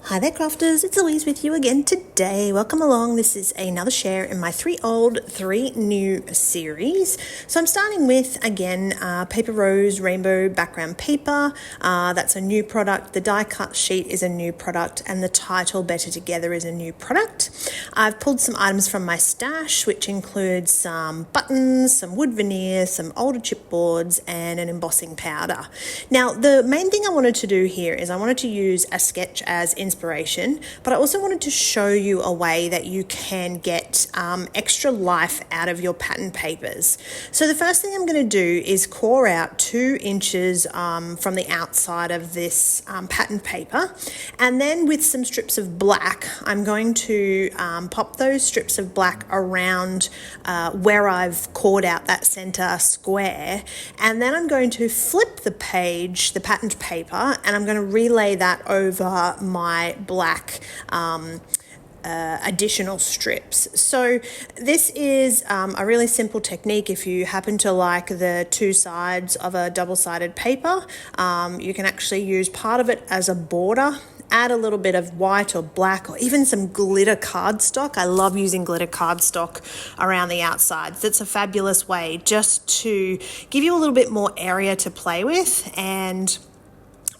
Hi there crafters, it's Louise with you again today. Welcome along. This is another share in my 3 old, 3 new series. So I'm starting with, again, Paper Rose Rainbow Background Paper. That's a new product. The die cut sheet is a new product, and the title Better Together is a new product. I've pulled some items from my stash, which includes some buttons, some wood veneer, some older chipboards, and an embossing powder. Now, the main thing I wanted to do here is I wanted to use a sketch as inspiration, but I also wanted to show you a way that you can get extra life out of your pattern papers. So the first thing I'm going to do is core out 2 inches from the outside of this pattern paper, and then with some strips of black, I'm going to pop those strips of black around where I've cored out that center square, and then I'm going to flip the page, the patterned paper, and I'm going to relay that over my black additional strips. So this is a really simple technique. If you happen to like the 2 sides of a double-sided paper, you can actually use part of it as a border. Add a little bit of white or black or even some glitter cardstock. I love using glitter cardstock around the outsides. That's a fabulous way just to give you a little bit more area to play with and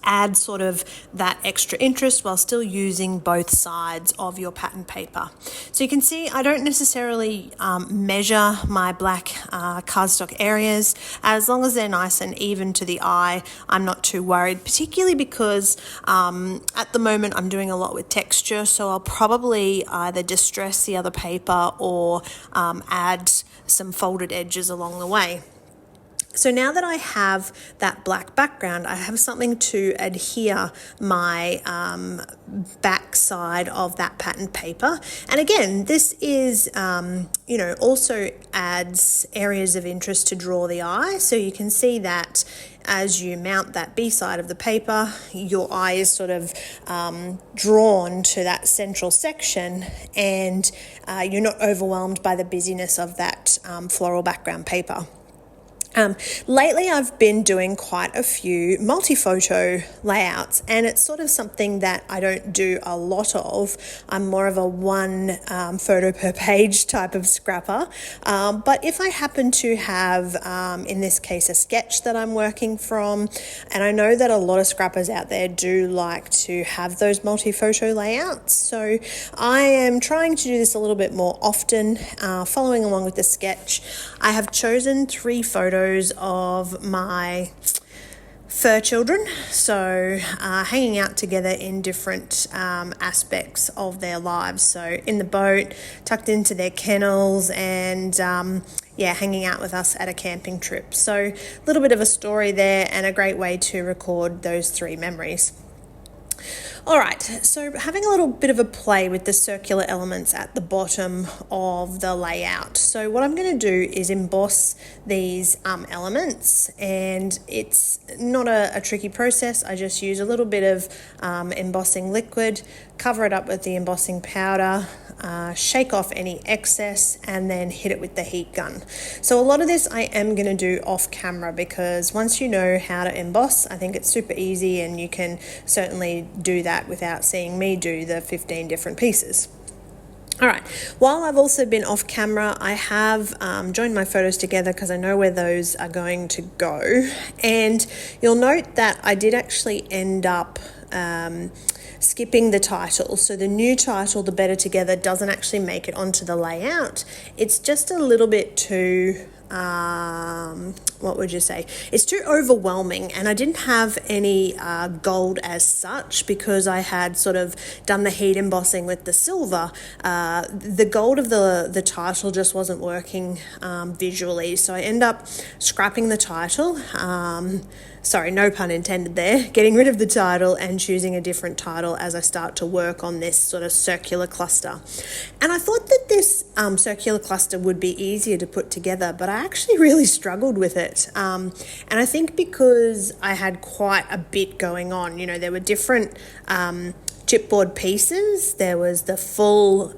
add sort of that extra interest while still using both sides of your pattern paper. So you can see I don't necessarily measure my black cardstock areas. As long as they're nice and even to the eye, I'm not too worried, particularly because at the moment I'm doing a lot with texture, so I'll probably either distress the other paper or add some folded edges along the way. So now that I have that black background, I have something to adhere my back side of that pattern paper. And again, this is, also adds areas of interest to draw the eye. So you can see that as you mount that B side of the paper, your eye is sort of drawn to that central section, and you're not overwhelmed by the busyness of that floral background paper. Lately I've been doing quite a few multi-photo layouts, and it's sort of something that I don't do a lot of. I'm more of a 1 photo per page type of scrapper, but if I happen to have in this case a sketch that I'm working from, and I know that a lot of scrappers out there do like to have those multi-photo layouts, so I am trying to do this a little bit more often, following along with the sketch. I have chosen 3 photos of my fur children, so hanging out together in different aspects of their lives. So in the boat, tucked into their kennels, and hanging out with us at a camping trip. So a little bit of a story there, and a great way to record those 3 memories. All right, so having a little bit of a play with the circular elements at the bottom of the layout. So what I'm going to do is emboss these elements, and it's not a tricky process. I just use a little bit of embossing liquid, cover it up with the embossing powder, shake off any excess, and then hit it with the heat gun. So a lot of this I am going to do off camera, because once you know how to emboss, I think it's super easy, and you can certainly do that without seeing me do the 15 different pieces. All right, while I've also been off camera, I have joined my photos together because I know where those are going to go. And you'll note that I did actually end up skipping the title. So the new title, The Better Together, doesn't actually make it onto the layout. It's just a little bit too what would you say? It's too overwhelming, and I didn't have any gold as such because I had sort of done the heat embossing with the silver. The gold of the title just wasn't working visually, so I end up scrapping the title. Sorry, no pun intended there, getting rid of the title and choosing a different title as I start to work on this sort of circular cluster. And I thought that this circular cluster would be easier to put together, but I actually really struggled with it. And I think because I had quite a bit going on, there were different chipboard pieces. There was the full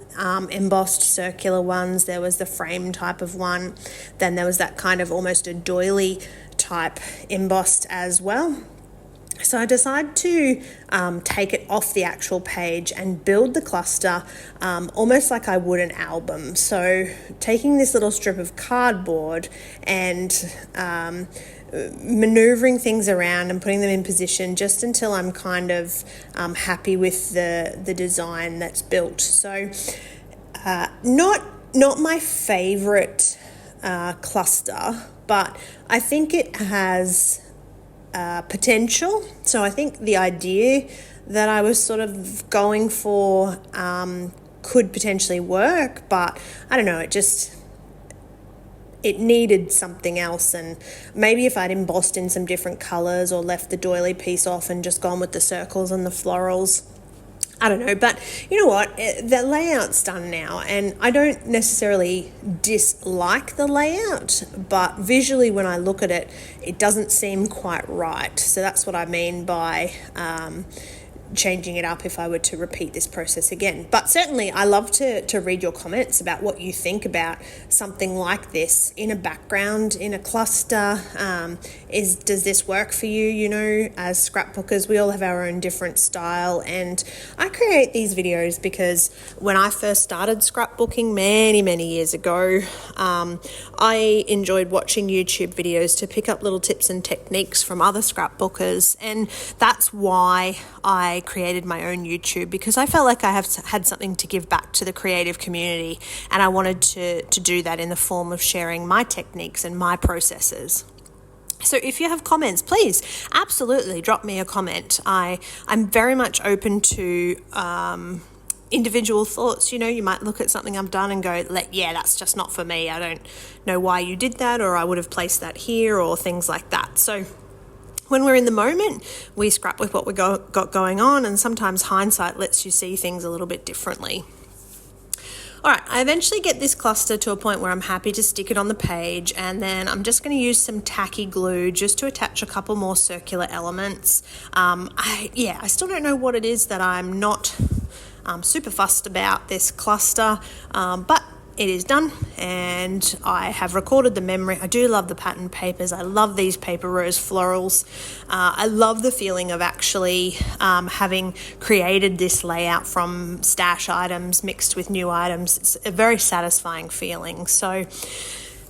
embossed circular ones, there was the frame type of one, then there was that kind of almost a doily type embossed as well. So I decided to take it off the actual page and build the cluster almost like I would an album. So taking this little strip of cardboard and maneuvering things around and putting them in position just until I'm kind of happy with the design that's built. So not my favorite cluster, but I think it has potential. So I think the idea that I was sort of going for could potentially work, but I don't know, it needed something else. And maybe if I'd embossed in some different colors or left the doily piece off and just gone with the circles and the florals, I don't know. But you know what, the layout's done now, and I don't necessarily dislike the layout, but visually when I look at it, it doesn't seem quite right. So that's what I mean by changing it up if I were to repeat this process again. But certainly I love to read your comments about what you think about something like this in a background, in a cluster. Does this work for you? You know, as scrapbookers, we all have our own different style, and I create these videos because when I first started scrapbooking many years ago, I enjoyed watching YouTube videos to pick up little tips and techniques from other scrapbookers, and that's why I created my own YouTube, because I felt like I have had something to give back to the creative community, and I wanted to do that in the form of sharing my techniques and my processes. So if you have comments, please absolutely drop me a comment. I'm very much open to individual thoughts. You know, you might look at something I've done and go, yeah, that's just not for me. I don't know why you did that, or I would have placed that here, or things like that. So when we're in the moment, we scrap with what we got going on, and sometimes hindsight lets you see things a little bit differently. All right, I eventually get this cluster to a point where I'm happy to stick it on the page, and then I'm just going to use some tacky glue just to attach a couple more circular elements. I still don't know what it is that I'm not super fussed about this cluster, but it is done, and I have recorded the memory. I do love the pattern papers. I love these paper rose florals. I love the feeling of actually having created this layout from stash items mixed with new items. It's a very satisfying feeling. So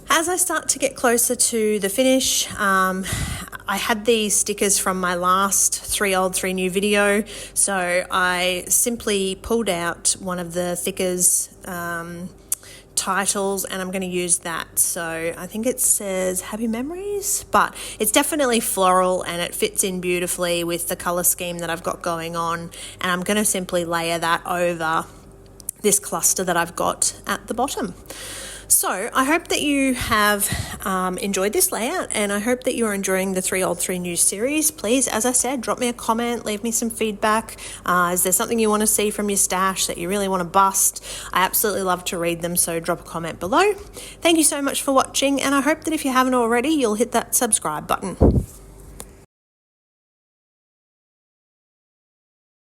as I start to get closer to the finish, I had these stickers from my last 3 Old 3 New video, so I simply pulled out one of the Thickers titles, and I'm going to use that. So I think it says Happy Memories, but it's definitely floral, and it fits in beautifully with the color scheme that I've got going on, and I'm going to simply layer that over this cluster that I've got at the bottom. So I hope that you have enjoyed this layout, and I hope that you're enjoying the 3 Old 3 New series. Please, as I said, drop me a comment, leave me some feedback. Is there something you want to see from your stash that you really want to bust? I absolutely love to read them, so drop a comment below. Thank you so much for watching, and I hope that if you haven't already, you'll hit that subscribe button.